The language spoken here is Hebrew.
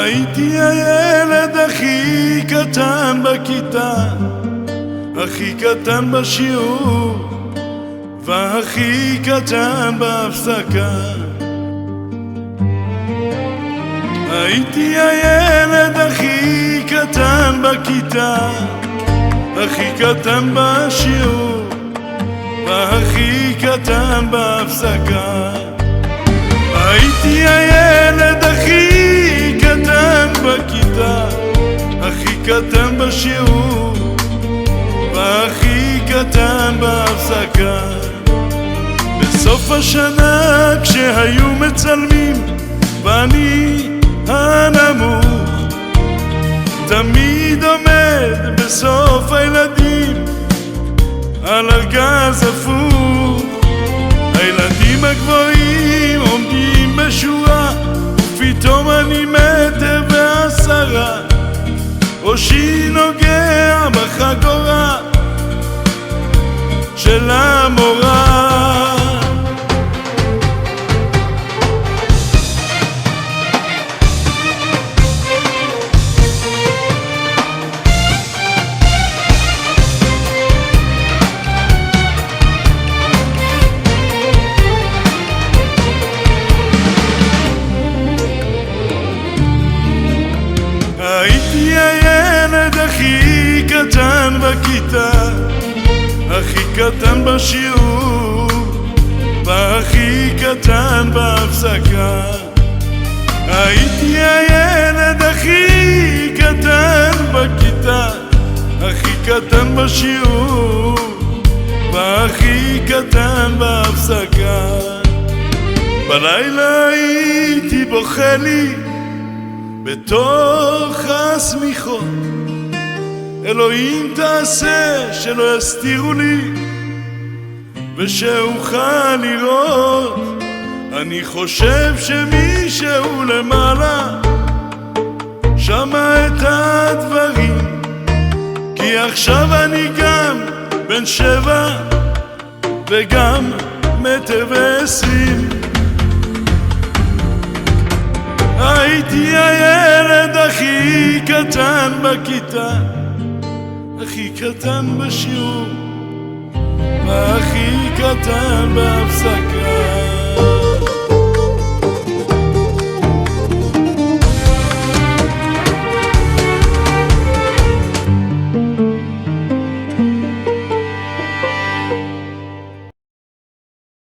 הייתי הילד הכי קטן בכיתה, הכי קטן בשיעור והכי קטן בהפסקה. הייתי הילד הכי קטן בכיתה, הכי קטן בשיעור והכי קטן בהפסקה. הייתי הילד הכי קטן בכיתה, הכי קטן בשיעור והכי קטן בהפסקה. בסוף השנה כשהיו מצלמים ואני הנמוך תמיד עומד בסוף הילדים על ארגז הפוך. הילדים הגבוהים עומדים בשורה ופתאום אני 1.10 מטר, ראשי נוגע בחגורה של המורה. הייתי הילד הכי קטן בכיתה, הכי קטן בשיעור והכי קטן בהפסקה. הייתי הילד הכי קטן בכיתה, הכי קטן בשיעור והכי קטן בהפסקה. בלילה הייתי בוכה לי בתוך השמיכות, אלוהים תעשה שלא יסתירו לי ושאוכל לראות. אני חושב שמישהו למעלה שמע את הדברים, כי עכשיו אני גם בן 7 וגם 1.20 מטר. הייתי הילד הכי קטן בכיתה, הכי קטן בשיעור והכי קטן בהפסקה.